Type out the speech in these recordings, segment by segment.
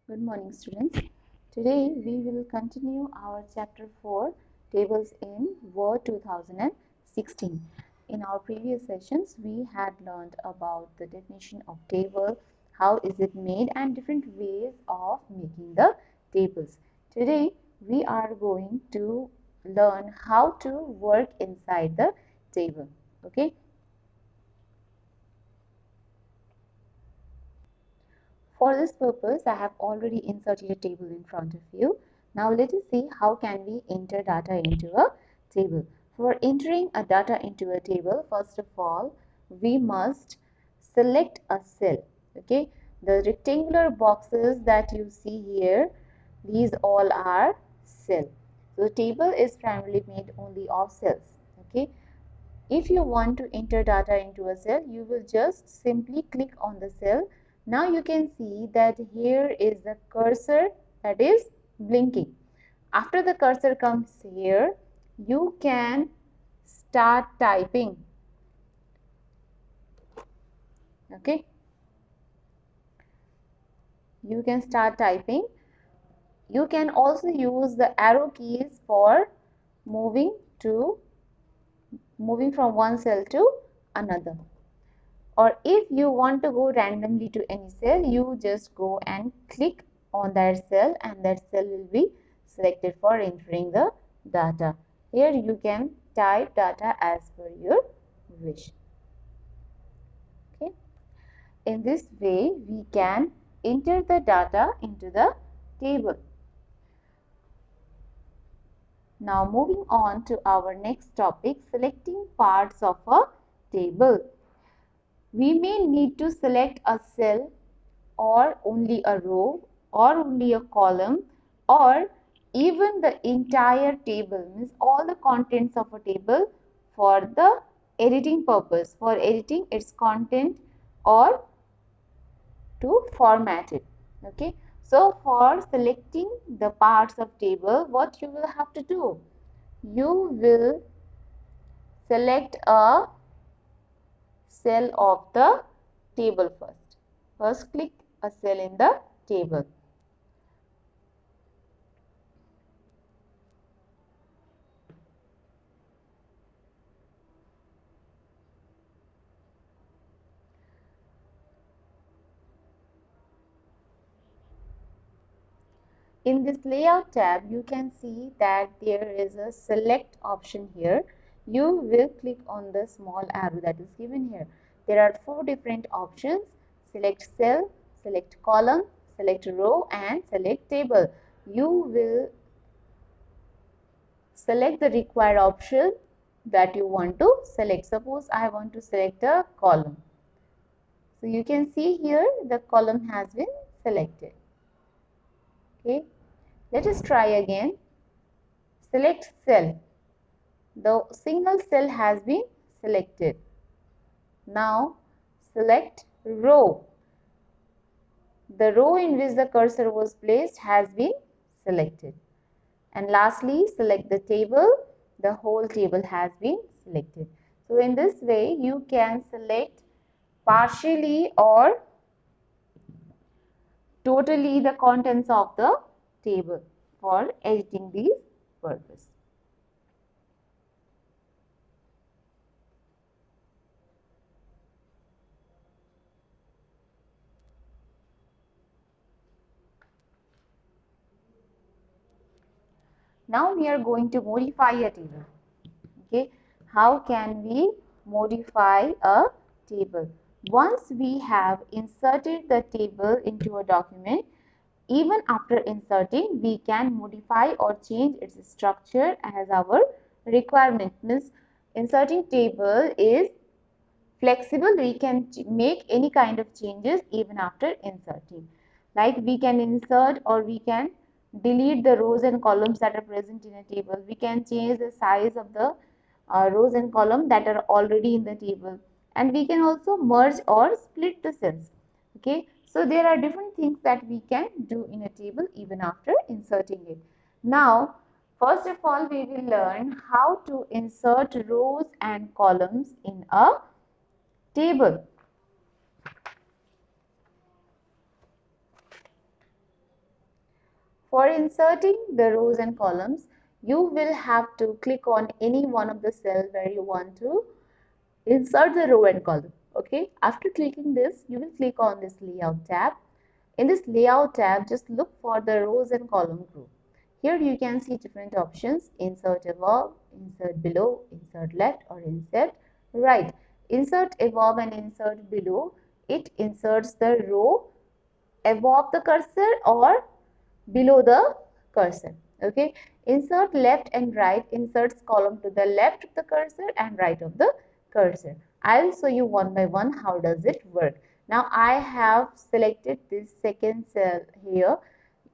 Good morning, students. Today we will continue our chapter 4 tables in Word 2016. In our previous sessions we had learned about the definition of table, how is it made, and different ways of making the tables. Today we are going to learn how to work inside the table. Okay. For this purpose, I have already inserted a table in front of you. Now let us see how can we enter data into a table. For entering a data into a table, first of all, we must select a cell. Okay, the rectangular boxes that you see here, these all are cells. So the table is primarily made only of cells. Okay, if you want to enter data into a cell, you will just simply click on the cell. Now you can see that here is the cursor that is blinking. After the cursor comes here, you can start typing. Okay. You can start typing. You can also use the arrow keys for moving from one cell to another. Or if you want to go randomly to any cell, you just go and click on that cell and that cell will be selected for entering the data. Here you can type data as per your wish. Okay. In this way, we can enter the data into the table. Now moving on to our next topic, selecting parts of a table. We may need to select a cell or only a row or only a column or even the entire table, means all the contents of a table for the editing purpose, for editing its content or to format it. Okay, so for selecting the parts of table, what you will have to do, you will select a cell of the table first. First click a cell in the table. In this layout tab, you can see that there is a select option here. You will click on the small arrow that is given here. There are 4 different options: select cell, select column, select row, and select table. You will select the required option that you want to select. Suppose I want to select a column. So you can see here the column has been selected. Okay, let us try again. Select cell. The single cell has been selected. Now select row. The row in which the cursor was placed has been selected. And lastly, select the table. The whole table has been selected. So in this way, you can select partially or totally the contents of the table for editing these purpose. Now we are going to modify a table. Okay, how can we modify a table? Once we have inserted the table into a document, even after inserting, we can modify or change its structure as our requirement. Means inserting table is flexible. We can make any kind of changes even after inserting. Like we can insert or we can delete the rows and columns that are present in a table. We can change the size of the rows and columns that are already in the table, and we can also merge or split the cells. Okay, so there are different things that we can do in a table even after inserting it. Now first of all, we will learn how to insert rows and columns in a table. For inserting the rows and columns, you will have to click on any one of the cells where you want to insert the row and column. Okay, after clicking this, you will click on this layout tab. In this layout tab, just look for the rows and column group. Here you can see different options: insert above, insert below, insert left, or insert right. Insert above and insert below, it inserts the row above the cursor or below the cursor. Okay, insert left and right inserts column to the left of the cursor and right of the cursor. I'll show you one by one how does it work. Now I have selected this second cell here.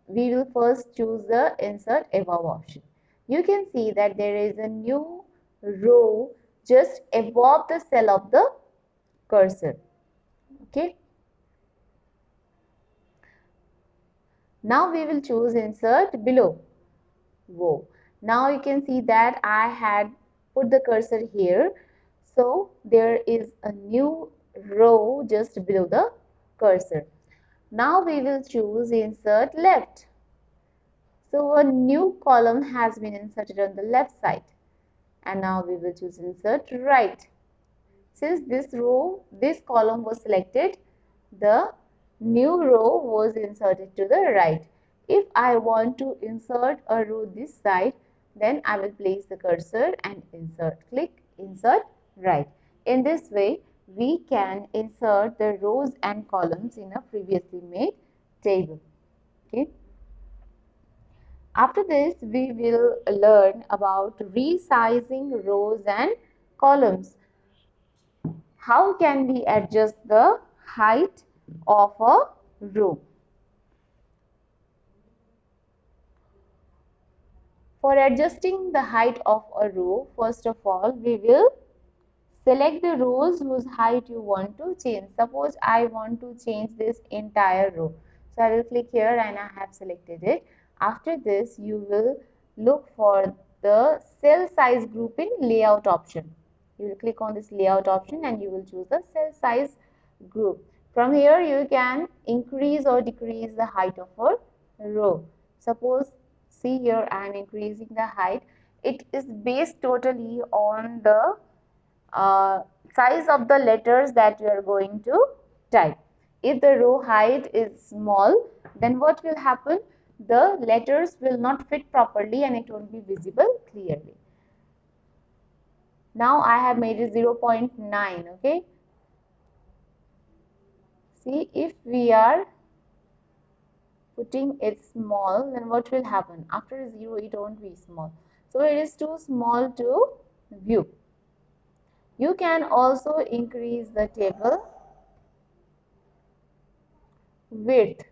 We will first choose the insert above option. You can see that there is a new row just above the cell of the cursor. Okay, now we will choose insert below. Whoa. Now you can see that I had put the cursor here. So there is a new row just below the cursor. Now we will choose insert left. So a new column has been inserted on the left side. And now we will choose insert right. Since this column was selected, the new row was inserted to the right. If I want to insert a row this side, then I will place the cursor and insert. Click insert right. In this way, we can insert the rows and columns in a previously made table. Okay. After this, we will learn about resizing rows and columns. How can we adjust the height of a row? For adjusting the height of a row, first of all, we will select the rows whose height you want to change. Suppose I want to change this entire row. So I will click here and I have selected it. After this, you will look for the cell size group in layout option. You will click on this layout option and you will choose the cell size group. From here, you can increase or decrease the height of a row. Suppose, see here, I am increasing the height. It is based totally on the size of the letters that you are going to type. If the row height is small, then what will happen? The letters will not fit properly and it won't be visible clearly. Now I have made it 0.9. Okay. See, if we are putting it small, then what will happen? After 0, it won't be small. So it is too small to view. You can also increase the table width.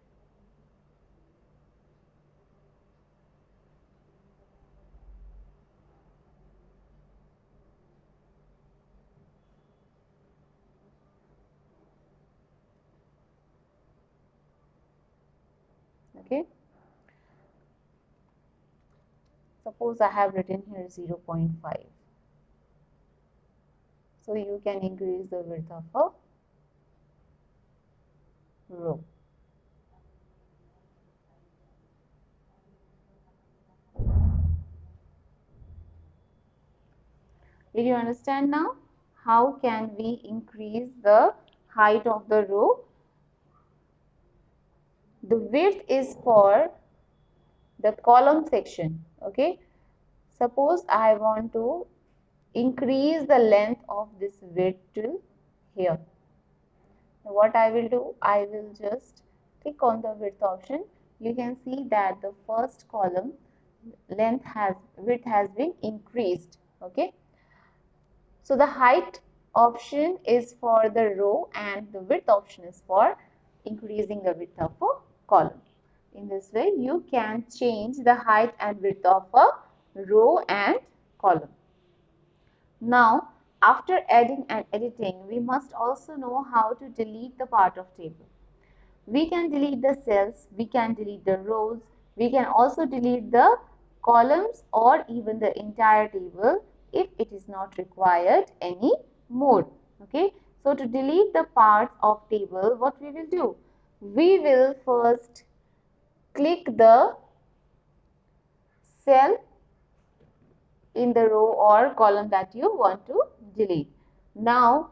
Okay. Suppose I have written here 0.5. So you can increase the width of a row. Did you understand now? How can we increase the height of the row? The width is for the column section. Okay. Suppose I want to increase the length of this width till here. Now what I will do, I will just click on the width option. You can see that the first column width has been increased. Okay. So the height option is for the row and the width option is for increasing the width of a column. In this way, you can change the height and width of a row and column. Now, after adding and editing, we must also know how to delete the part of table. We can delete the cells, we can delete the rows, we can also delete the columns or even the entire table if it is not required anymore. Okay. So, to delete the parts of table, what we will do? We will first click the cell in the row or column that you want to delete. Now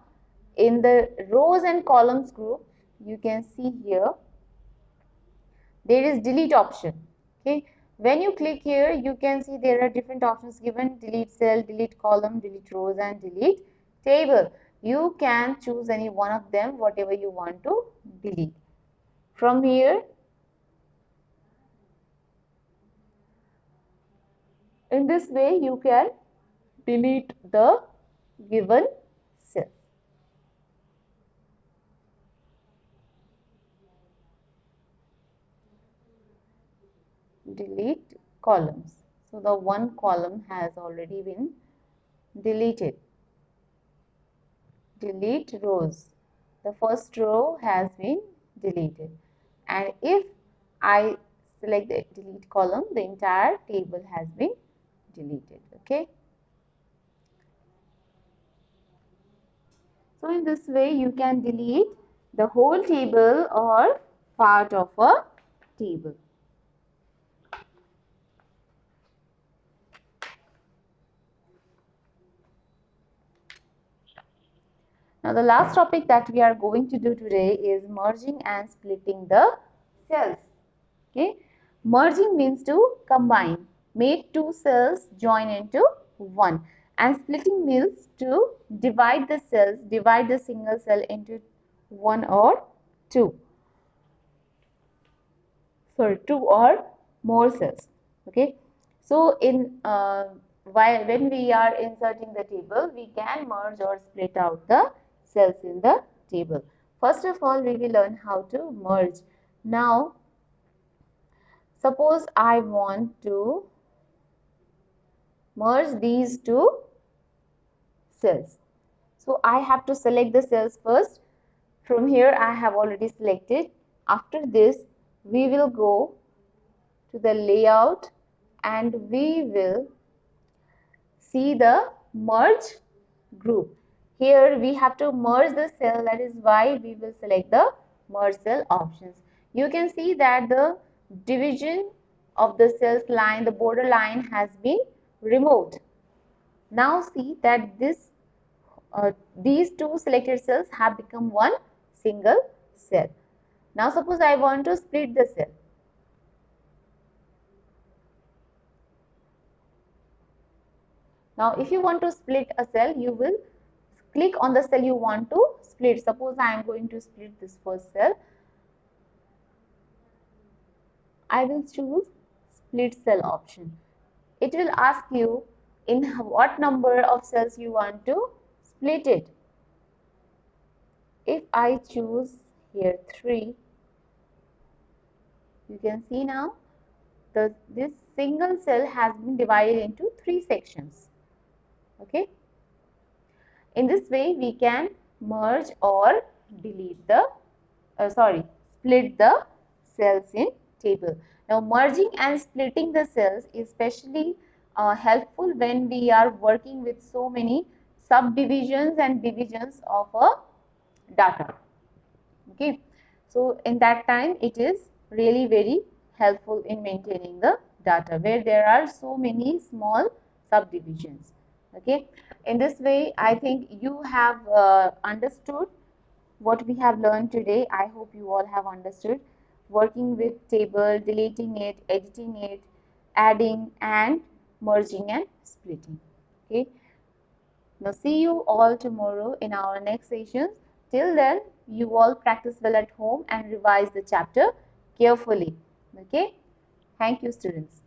in the rows and columns group, you can see here there is delete option. Okay, when you click here, you can see there are different options given: delete cell, delete column, delete rows, and delete table. You can choose any one of them, whatever you want to delete. From here, in this way, you can delete the given cell. Delete columns. So the one column has already been deleted. Delete rows. The first row has been deleted. And if I select the delete column, the entire table has been deleted. Okay. So in this way, you can delete the whole table or part of a table. Now the last topic that we are going to do today is merging and splitting the cells. Okay, merging means to combine, make two cells join into one, and splitting means to divide the cells, divide the single cell into one or two. Sorry, two or more cells. Okay, so in when we are inserting the table, we can merge or split out the cells in the table. First of all, we will learn how to merge. Now, suppose I want to merge these two cells. So I have to select the cells first. From here, I have already selected. After this, we will go to the layout and we will see the merge group. Here we have to merge the cell, that is why we will select the merge cell options. You can see that the division of the cells line, the border line has been removed. Now see that these two selected cells have become one single cell. Now suppose I want to split the cell. Now if you want to split a cell, you will click on the cell you want to split. Suppose I am going to split this first cell. I will choose split cell option. It will ask you in what number of cells you want to split it. If I choose here 3, you can see now this single cell has been divided into 3 sections. Okay. In this way, we can merge or delete the split the cells in table. Now, merging and splitting the cells is especially helpful when we are working with so many subdivisions and divisions of a data. Okay, so in that time it is really very helpful in maintaining the data where there are so many small subdivisions. Okay, in this way I think you have understood what we have learned today. I hope you all have understood working with table, deleting it, editing it, adding and merging and splitting. Okay, now see you all tomorrow in our next sessions. Till then, you all practice well at home and revise the chapter carefully. Okay, thank you students.